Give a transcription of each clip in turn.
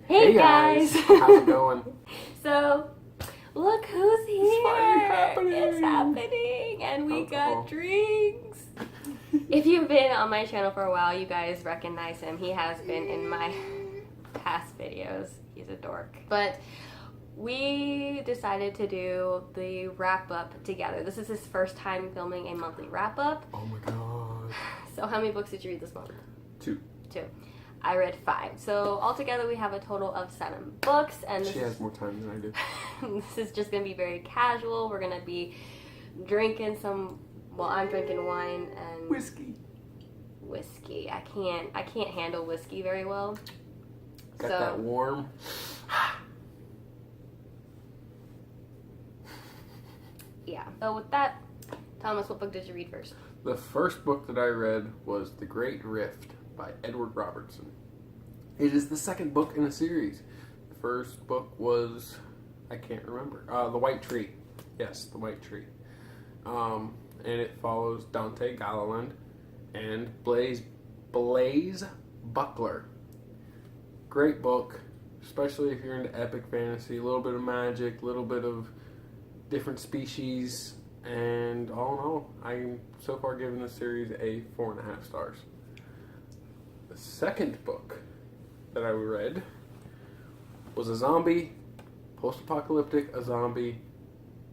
Hey guys! How's it going? So, look who's here! It's finally happening! It's happening! And we Alcohol. got drinks! If you've been on my channel for a while, you guys recognize him. He has been in my past videos. He's a dork. But we decided to do the wrap-up together. This is his first time filming a monthly wrap-up. Oh my god. So how many books did you read this month? 2. 2. I read 5. So altogether we have a total of 7 books, and She has more time than I do. this is just gonna be very casual. We're gonna be drinking some. Well, I'm drinking wine and whiskey. I can't handle whiskey very well. Got that warm. Yeah. So with that, Thomas, what book did you read first? The first book that I read was The Great Rift by Edward Robertson. It is the second book in a series. The first book was, I can't remember, The White Tree. Yes, The White Tree. And it follows Dante Galiland and Blaise Buckler. Great book, especially if you're into epic fantasy, a little bit of magic, a little bit of different species, and all in all, I'm so far giving this series a 4.5 stars. The second book that I read was a zombie, post-apocalyptic, a zombie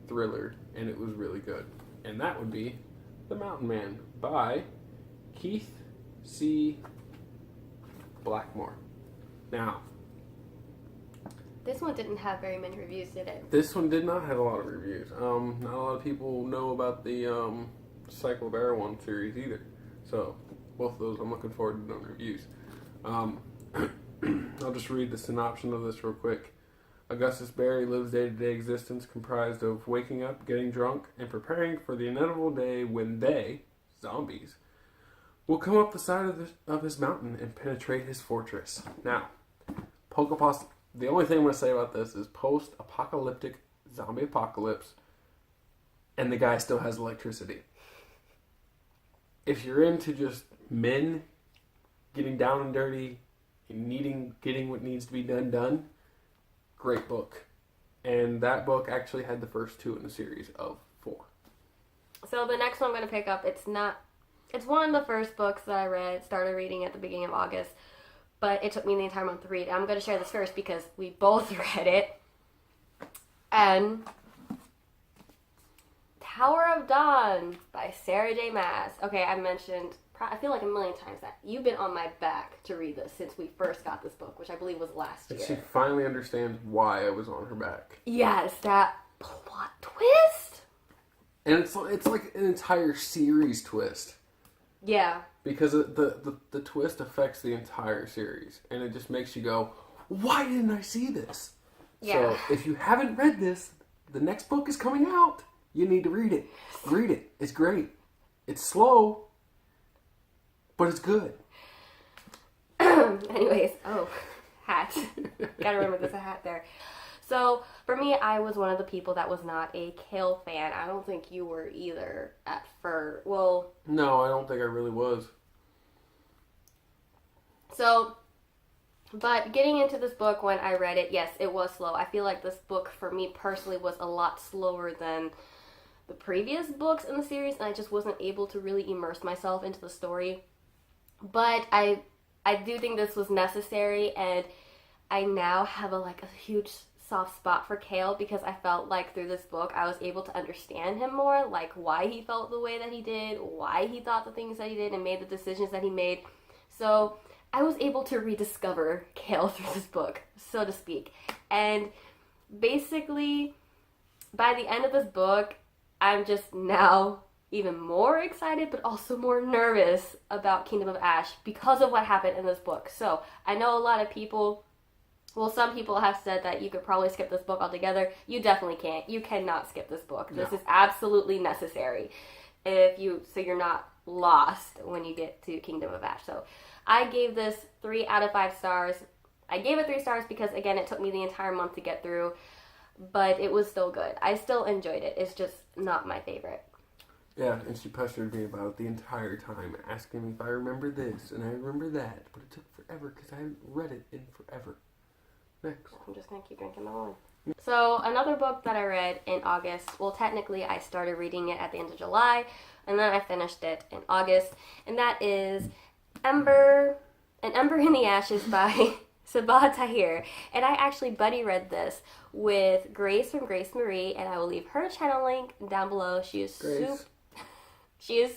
thriller, and it was really good. And that would be The Mountain Man by Keith C. Blackmore. Now, This one didn't have very many reviews, did it? this one did not have a lot of reviews. Not a lot of people know about the Cycle of Erewhon series either. So, both of those I'm looking forward to doing reviews. I'll just read the synopsis of this real quick. Augustus Barry lives day-to-day existence comprised of waking up, getting drunk, and preparing for the inevitable day when they, zombies, will come up the side of his mountain and penetrate his fortress. Now, the only thing I'm going to say about this is post-apocalyptic zombie apocalypse, and the guy still has electricity. If you're into just men getting down and dirty and getting what needs to be done, great book. And that book actually had the first 2 in a series of 4. So the next one I'm going to pick up, it's one of the first books that I started reading at the beginning of August, but it took me the entire month to read. I'm going to share this first because we both read it. And Tower of Dawn by Sarah J. Maas. Okay, I feel like a million times that you've been on my back to read this since we first got this book, which I believe was last year. And she finally understands why I was on her back. Yes, that plot twist. And it's like an entire series twist. Yeah. Because the twist affects the entire series. And it just makes you go, why didn't I see this? Yeah. So if you haven't read this, the next book is coming out. You need to read it. Read it. It's great. It's slow, but it's good. Anyways, hat. Gotta remember there's a hat there. So, for me, I was one of the people that was not a Cale fan. I don't think you were either at first. Well... No, I don't think I really was. So, but getting into this book when I read it, yes, it was slow. I feel like this book, for me personally, was a lot slower than the previous books in the series, and I just wasn't able to really immerse myself into the story. But I do think this was necessary, and I now have a huge soft spot for Cale because I felt like through this book I was able to understand him more, like why he felt the way that he did, why he thought the things that he did, and made the decisions that he made. So I was able to rediscover Cale through this book, so to speak. And basically, by the end of this book, I'm just now even more excited, but also more nervous about Kingdom of Ash because of what happened in this book. So, I know a lot of people, some people have said that you could probably skip this book altogether. You definitely can't. You cannot skip this book. No. This is absolutely necessary so you're not lost when you get to Kingdom of Ash. So, I gave this 3 out of 5 stars. I gave it 3 stars because, again, it took me the entire month to get through, but it was still good. I still enjoyed it. It's just not my favorite. Yeah, and she pestered me about it the entire time, asking me if I remember this and I remember that, but it took forever because I hadn't read it in forever. Next. I'm just gonna keep drinking my wine. So another book that I read in August, well technically I started reading it at the end of July and then I finished it in August, and that is An Ember in the Ashes by Sabaa Tahir. And I actually buddy read this with Grace from Grace Marie, and I will leave her channel link down below. She is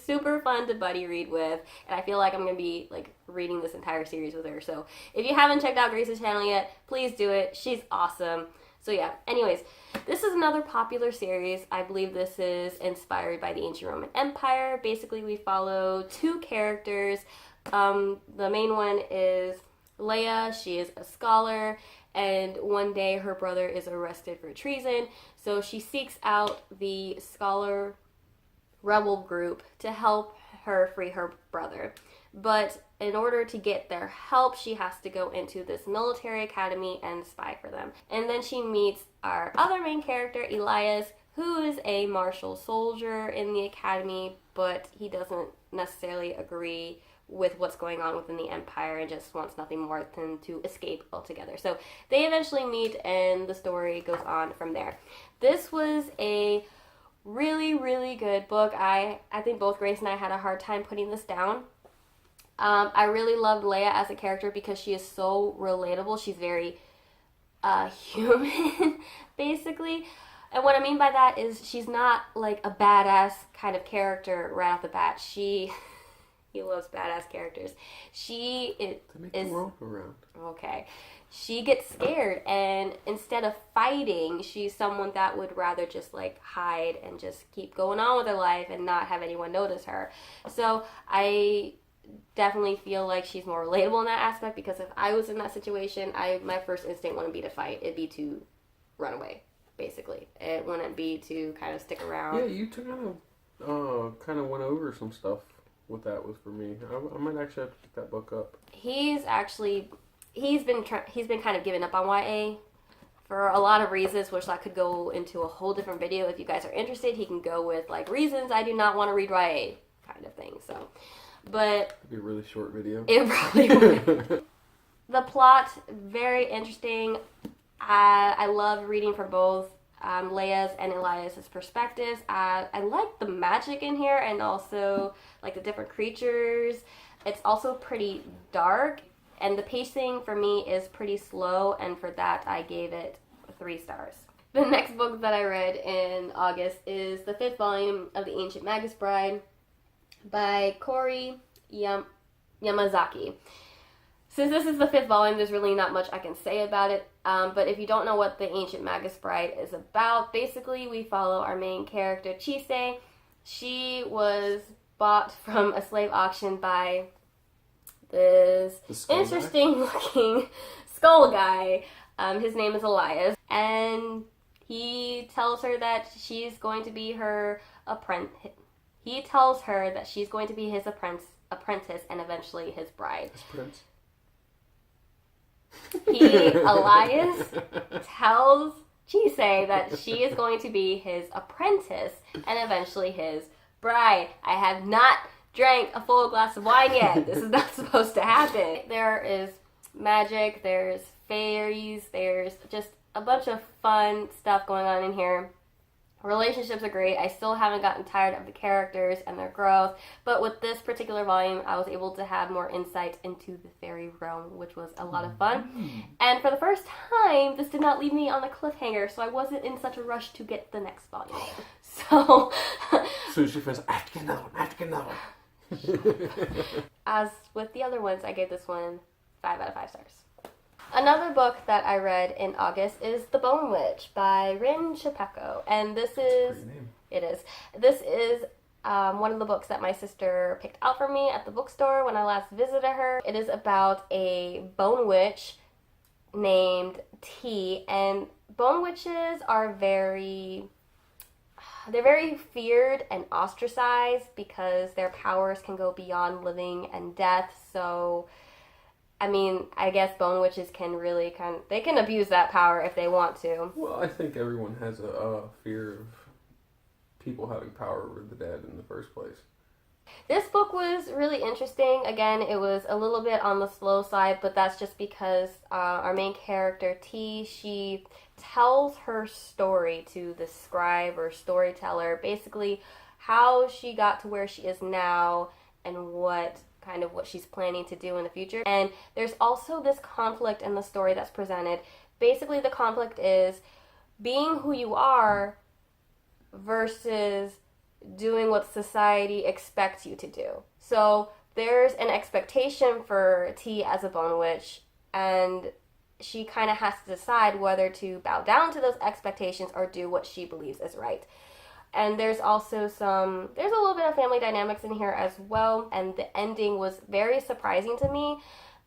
super fun to buddy read with, and I feel like I'm going to be like reading this entire series with her. So if you haven't checked out Grace's channel yet, please do it. She's awesome. So yeah, anyways, this is another popular series. I believe this is inspired by the ancient Roman Empire. Basically, we follow two characters. The main one is Leia. She is a scholar, and one day her brother is arrested for treason. So she seeks out the scholar rebel group to help her free her brother. But in order to get their help, she has to go into this military academy and spy for them. And then she meets our other main character, Elias, who is a martial soldier in the academy, but he doesn't necessarily agree with what's going on within the Empire and just wants nothing more than to escape altogether. So they eventually meet and the story goes on from there. This was a really, really good book. I think both Grace and I had a hard time putting this down. I really loved Leia as a character because she is so relatable. She's very human, basically. And what I mean by that is she's not like a badass kind of character right off the bat. He loves badass characters. She is... To make the world go round. Okay. She gets scared, and instead of fighting, she's someone that would rather just like hide and just keep going on with her life and not have anyone notice her. So I definitely feel like she's more relatable in that aspect, because if I was in that situation, my first instinct wouldn't be to fight. It'd be to run away, basically. It wouldn't be to kind of stick around. Yeah, you kind of went over some stuff with that was for me. I might actually have to pick that book up. He's been kind of giving up on YA for a lot of reasons, which I could go into a whole different video. If you guys are interested, he can go with like reasons I do not want to read YA kind of thing. So, but it'd be a really short video. It probably would. The plot, very interesting. I love reading from both Leia's and Elias's perspectives. I like the magic in here and also like the different creatures. It's also pretty dark, and the pacing for me is pretty slow, and for that I gave it 3 stars. The next book that I read in August is the 5th volume of The Ancient Magus Bride by Kori Yamazaki. Since this is the 5th volume, there's really not much I can say about it. But if you don't know what The Ancient Magus Bride is about, basically we follow our main character, Chise. She was bought from a slave auction by this interesting looking skull guy. His name is Elias. And he tells her that she's going to be her apprentice. He tells her that she's going to be his apprentice and eventually his bride. His prince. Elias tells Chise that she is going to be his apprentice and eventually his bride. I have not drank a full glass of wine yet. This is not supposed to happen. There is magic, there's fairies, there's just a bunch of fun stuff going on in here. Relationships are great. I still haven't gotten tired of the characters and their growth, but with this particular volume, I was able to have more insight into the fairy realm, which was a lot of fun. And for the first time, this did not leave me on a cliffhanger, so I wasn't in such a rush to get the next volume. So she feels, I have to get another one. As with the other ones, I gave this one 5 out of 5 stars. Another book that I read in August is The Bone Witch by Rin Chupeco, and this is one of the books that my sister picked out for me at the bookstore when I last visited her. It is about a bone witch named T, and bone witches are very feared and ostracized because their powers can go beyond living and death. So I mean, I guess bone witches can really they can abuse that power if they want to. Well, I think everyone has a fear of people having power over the dead in the first place. This book was really interesting. Again, it was a little bit on the slow side, but that's just because our main character, T, she tells her story to the scribe or storyteller, basically how she got to where she is now and what she's planning to do in the future. And there's also this conflict in the story that's presented. Basically, the conflict is being who you are versus doing what society expects you to do. So there's an expectation for T as a bone witch, and she kind of has to decide whether to bow down to those expectations or do what she believes is right. And there's also there's a little bit of family dynamics in here as well, and the ending was very surprising to me,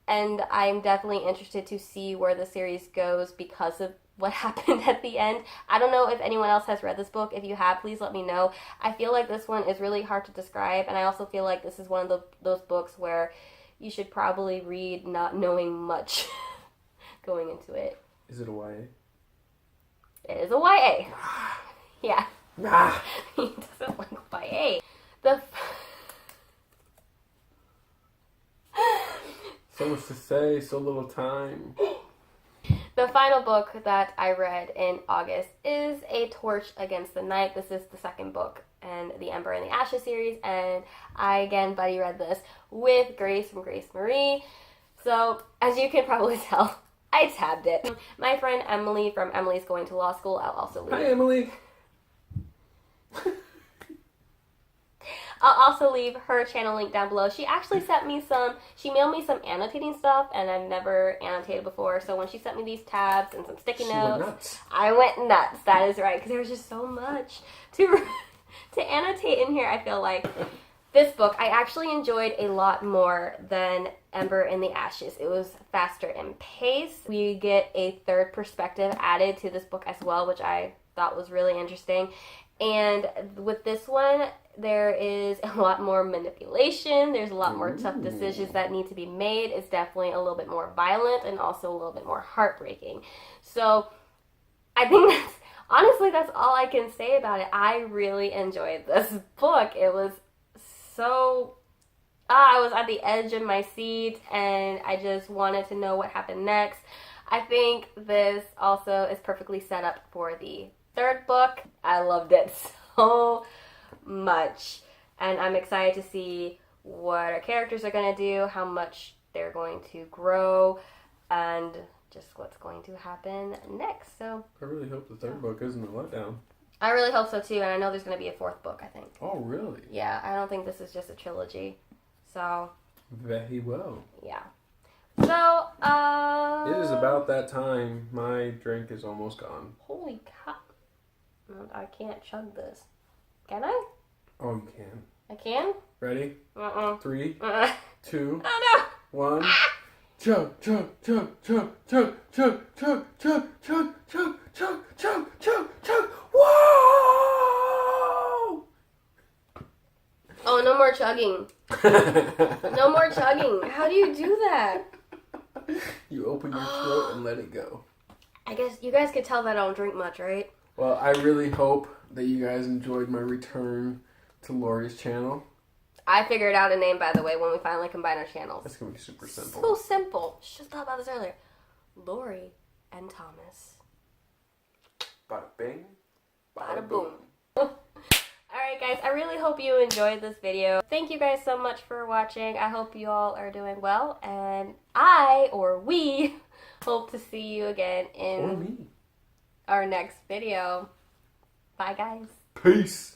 and I'm definitely interested to see where the series goes because of what happened at the end. I don't know if anyone else has read this book. If you have, please let me know. I feel like this one is really hard to describe, and I also feel like this is one of those books where you should probably read not knowing much going into it. Is it a YA? It is a YA. Yeah. Ah. He doesn't like YA. So much to say, so little time. The final book that I read in August is A Torch Against the Night. This is the second book in the Ember and the Ashes series, and I, again, buddy read this with Grace from Grace Marie. So, as you can probably tell, I tabbed it. My friend Emily from Emily's Going to Law School, I'll also leave. Hi, Emily. I'll also leave her channel link down below. She actually she mailed me some annotating stuff, and I've never annotated before. So when she sent me these tabs and some sticky notes, I went nuts. That is right, because there was just so much to annotate in here. I feel like this book I actually enjoyed a lot more than Ember in the Ashes. It was faster in pace. We get a third perspective added to this book as well, which I thought was really interesting. And with this one, there is a lot more manipulation. There's a lot more tough decisions that need to be made. It's definitely a little bit more violent and also a little bit more heartbreaking. So I think that's all I can say about it. I really enjoyed this book. It was so... I was at the edge of my seat, and I just wanted to know what happened next. I think this also is perfectly set up for the third book. I loved it so much, and I'm excited to see what our characters are going to do, how much they're going to grow, and just what's going to happen next. So I really hope the third book isn't a letdown. I really hope so too, and I know there's going to be a fourth book, I think. Oh, really? Yeah, I don't think this is just a trilogy. So very well. Yeah. So, it is about that time. My drink is almost gone. Holy cow. I can't chug this. Can I? Oh, you can. I can? Ready? 3, 2, Oh, no. 1. Chug, chug, chug, chug, chug, chug, chug, chug, chug, chug, chug, chug, chug, chug. Whoa! Oh, no more chugging. No more chugging. How do you do that? You open your throat and let it go. I guess you guys could tell that I don't drink much, right? Well, I really hope that you guys enjoyed my return to Lori's channel. I figured out a name, by the way, when we finally combine our channels. That's going to be super simple. So simple. Should have thought about this earlier. Lori and Thomas. Bada bing. Bada boom. Alright guys, I really hope you enjoyed this video. Thank you guys so much for watching. I hope you all are doing well, and we hope to see you again in our next video. Bye guys. Peace.